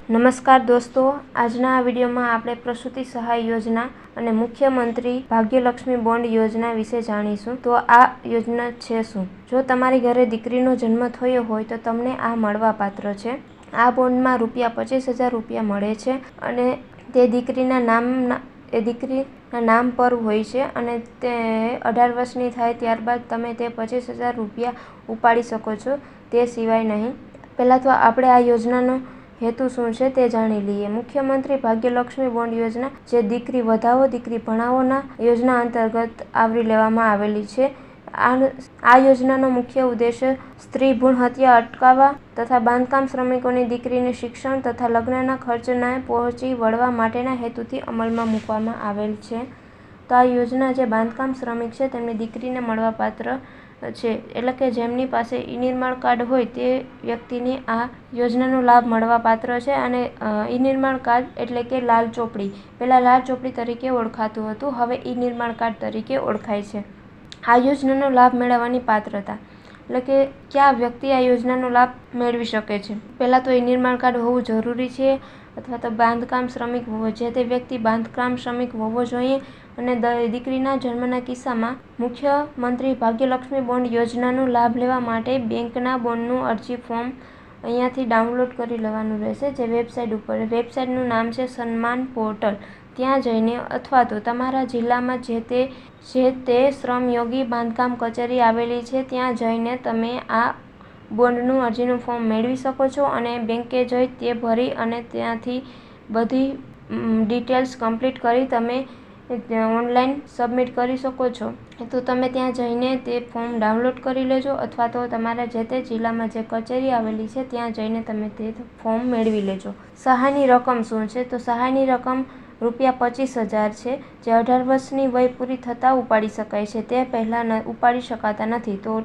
નમસ્કાર દોસ્તો, આજના આ વિડીયોમાં આપણે પ્રસૂતિ સહાય યોજના અને મુખ્યમંત્રી ભાગ્યલક્ષ્મી બોન્ડ યોજના વિશે જાણીશું. તો આ યોજના છે શું? જો તમારી ઘરે દીકરીનો જન્મ થયો હોય તો તમને આ મળવાપાત્ર છે. આ બોન્ડમાં ₹25,000 મળે છે અને તે દીકરીના નામ પર હોય છે અને તે 18 વર્ષની થાય ત્યારબાદ તમે તે ₹25,000 ઉપાડી શકો છો, તે સિવાય નહીં. પહેલાં તો આપણે આ યોજનાનો હેતુ શું છે તે જાણી લઈએ. મુખ્યમંત્રી ભાગ્યલક્ષ્મી બોન્ડ યોજના, જે દીકરી વધાવો દીકરી ભણાવોના યોજના અંતર્ગત આવરી લેવામાં આવેલી છે. આ યોજનાનો મુખ્ય ઉદ્દેશ્ય સ્ત્રી ભ્રૂણ હત્યા અટકાવવા તથા બાંધકામ શ્રમિકોની દીકરીને શિક્ષણ તથા લગ્નના ખર્ચને પહોંચી વળવા માટેના હેતુથી અમલમાં મૂકવામાં આવેલ છે. તો આ યોજના જે બાંધકામ શ્રમિક છે તેમની દીકરીને મળવાપાત્ર છે, એટલે કે જેમની પાસે ઈ-નિર્માણ કાર્ડ હોય તે વ્યક્તિને આ યોજનાનો લાભ મળવાપાત્ર છે. અને ઈ-નિર્માણ કાર્ડ એટલે કે લાલ ચોપડી, પહેલાં લાલ ચોપડી તરીકે ઓળખાતું હતું, હવે ઈ-નિર્માણ કાર્ડ તરીકે ઓળખાય છે. આ યોજનાનો લાભ મેળવવાની પાત્રતા, એટલે કે કયા વ્યક્તિ આ યોજનાનો લાભ મેળવી શકે છે. પહેલાં તો ઈ-નિર્માણ કાર્ડ હોવું જરૂરી છે, અથવા તો બાંધકામ શ્રમિક હોવો, જે તે વ્યક્તિ બાંધકામ શ્રમિક હોવો જોઈએ. અને દીકરીના જન્મના કિસ્સામાં મુખ્યમંત્રી ભાગ્યલક્ષ્મી બોન્ડ યોજનાનો લાભ લેવા માટે બેંકના બોન્ડનું અરજી ફોર્મ અહીંયાથી ડાઉનલોડ કરી લેવાનું રહેશે. જે વેબસાઇટનું નામ છે સન્માન પોર્ટલ. ત્યાં જઈને અથવા તો તમારા જિલ્લામાં જે તે શ્રમયોગી બાંધકામ કચેરી આવેલી છે ત્યાં જઈને તમે આ બોન્ડનું અરજીનું ફોર્મ મેળવી શકો છો અને બેંકે જઈ તે ભરી અને ત્યાંથી બધી ડિટેલ્સ કમ્પ્લીટ કરી તમે ઓનલાઈન સબમિટ કરી શકો છો. તો તમે ત્યાં જઈને તે ફોર્મ ડાઉનલોડ કરી લેજો, અથવા તો તમારા જે તે જિલ્લામાં જે કચેરી આવેલી છે ત્યાં જઈને તમે તે ફોર્મ મેળવી લેજો. સહાયની રકમ શું છે? તો સહાયની રકમ ₹25,000 છે, જે 18 વર્ષની વય પૂરી થતાં ઉપાડી શકાય છે. તે પહેલાં ઉપાડી શકાતા નથી. તો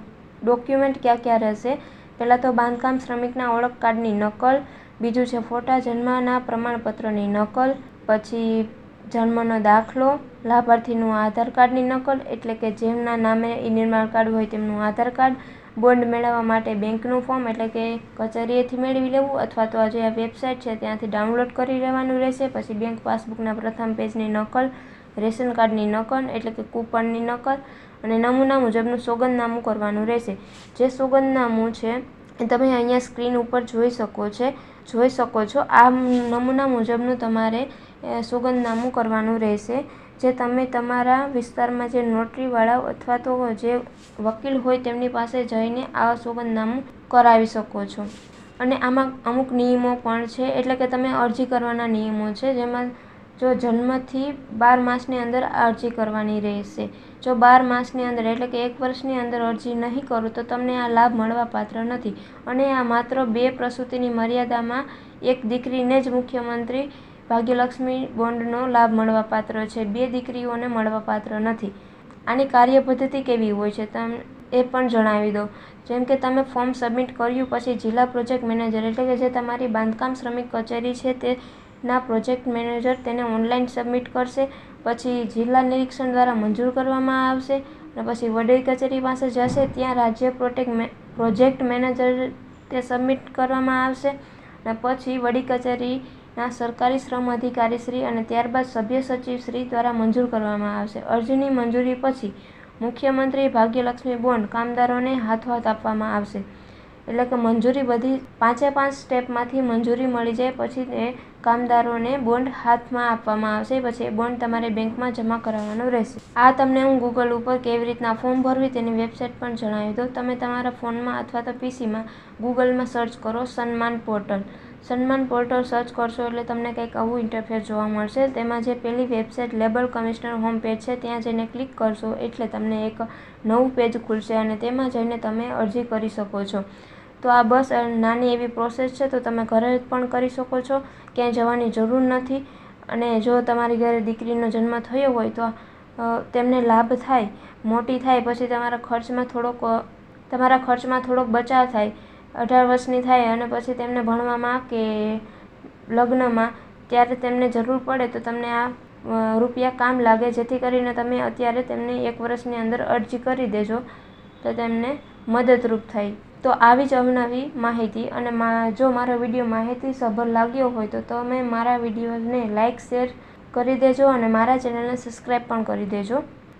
ડોક્યુમેન્ટ ક્યાં ક્યાં રહેશે? પહેલાં તો બાંધકામ શ્રમિકના ઓળખ કાર્ડની નકલ, બીજું છે ફોટા જન્મના પ્રમાણપત્રની નકલ, પછી જન્મનો દાખલો, લાભાર્થીનું આધાર કાર્ડની નકલ, એટલે કે જેમના નામે ઈ-નિર્માણ કાર્ડ હોય તેમનું આધાર કાર્ડ, બોન્ડ મેળવવા માટે બેંકનું ફોર્મ, એટલે કે કચેરીએથી મેળવી લેવું, અથવા તો જે આ વેબસાઇટ છે ત્યાંથી ડાઉનલોડ કરી લેવાનું રહેશે. પછી બેંક પાસબુકના પ્રથમ પેજની નકલ, રેશન કાર્ડની નકલ, એટલે કે કૂપનની નકલ, અને નમૂના મુજબનું સોગંદનામું કરવાનું રહેશે. જે સોગંદનામું છે એ તમે અહીંયા સ્ક્રીન ઉપર જોઈ શકો છો. આ નમૂના મુજબનું તમારે સોગંદનામું કરવાનું રહેશે, જે તમે તમારા વિસ્તારમાં જે નોટરીવાળા અથવા તો જે વકીલ હોય તેમની પાસે જઈને આ સોગંદનામું કરાવી શકો છો. અને આમાં અમુક નિયમો પણ છે, એટલે કે તમે અરજી કરવાના નિયમો છે, જેમાં જો જન્મથી 12 માસની અંદર અરજી કરવાની રહેશે. જો 12 માસની અંદર એટલે કે 1 વર્ષની અંદર અરજી નહીં કરો તો તમને આ લાભ મળવાપાત્ર નથી. અને આ માત્ર 2 પ્રસૂતિની મર્યાદામાં એક દીકરીને જ મુખ્યમંત્રી ભાગ્યલક્ષ્મી બોન્ડનો લાભ મળવાપાત્ર છે, 2 દીકરીઓને મળવાપાત્ર નથી. આની કાર્યપદ્ધતિ કેવી હોય છે એ પણ જણાવી દો. જેમ કે તમે ફોર્મ સબમિટ કર્યું પછી જિલ્લા પ્રોજેક્ટ મેનેજર, એટલે કે જે તમારી બાંધકામ શ્રમિક કચેરી છે તેના પ્રોજેક્ટ મેનેજર તેને ઓનલાઈન સબમિટ કરશે. પછી જિલ્લા નિરીક્ષણ દ્વારા મંજૂર કરવામાં આવશે અને પછી વડી કચેરી પાસે જશે, ત્યાં રાજ્ય પ્રોજેક્ટ મેનેજર તે સબમિટ કરવામાં આવશે અને પછી વડી કચેરીના સરકારી શ્રમ અધિકારીશ્રી અને ત્યારબાદ સભ્ય સચિવશ્રી દ્વારા મંજૂર કરવામાં આવશે. અરજીની મંજૂરી પછી મુખ્યમંત્રી ભાગ્યલક્ષ્મી બોન્ડ કામદારોને હાથોહાથ આપવામાં આવશે. એટલે કે મંજૂરી બધી 5 સ્ટેપમાંથી મંજૂરી મળી જાય પછી એ કામદારોને બોન્ડ હાથમાં આપવામાં આવશે. પછી એ બોન્ડ તમારે બેંકમાં જમા કરાવવાનો રહેશે. આ તમને હું ગૂગલ ઉપર કેવી રીતના ફોર્મ ભરવી તેની વેબસાઇટ પણ જણાવી દઉં. તમે તમારા ફોનમાં અથવા તો પીસીમાં ગૂગલમાં સર્ચ કરો સન્માન પોર્ટલ. સન્માન પોર્ટલ સર્ચ કરશો એટલે તમને કંઈક આવું ઇન્ટરફેસ જોવા મળશે. તેમાં જે પહેલી website labour commissioner home page છે ત્યાં જઈને ક્લિક કરશો એટલે તમને એક નવું પેજ ખુલશે અને તેમાં જઈને તમે અરજી કરી શકો છો. તો આ બસ નાની એવી પ્રોસેસ છે, તો તમે ઘરે પણ કરી શકો છો, ક્યાંય જવાની જરૂર નથી. અને જો તમારી ઘરે દીકરીનો જન્મ થયો હોય તો તેમને લાભ થાય, મોટી થાય, પછી તમારા ખર્ચમાં થોડોક બચાવ થાય, 18 વર્ષની થાય અને પછી તેમને ભણવામાં કે લગ્નમાં ત્યારે તેમને જરૂર પડે તો તમને આ રૂપિયા કામ લાગે, જેથી કરીને તમે અત્યારે તેમને 1 વર્ષની અંદર અરજી કરી દેજો તો તેમને મદદરૂપ થાય. તો આવી જ અવનવી માહિતી અને જો મારો વિડીયો માહિતીસભર લાગ્યો હોય તો તમે મારા વિડીયોને લાઇક શેર કરી દેજો અને મારા ચેનલને સબસ્ક્રાઈબ પણ કરી દેજો।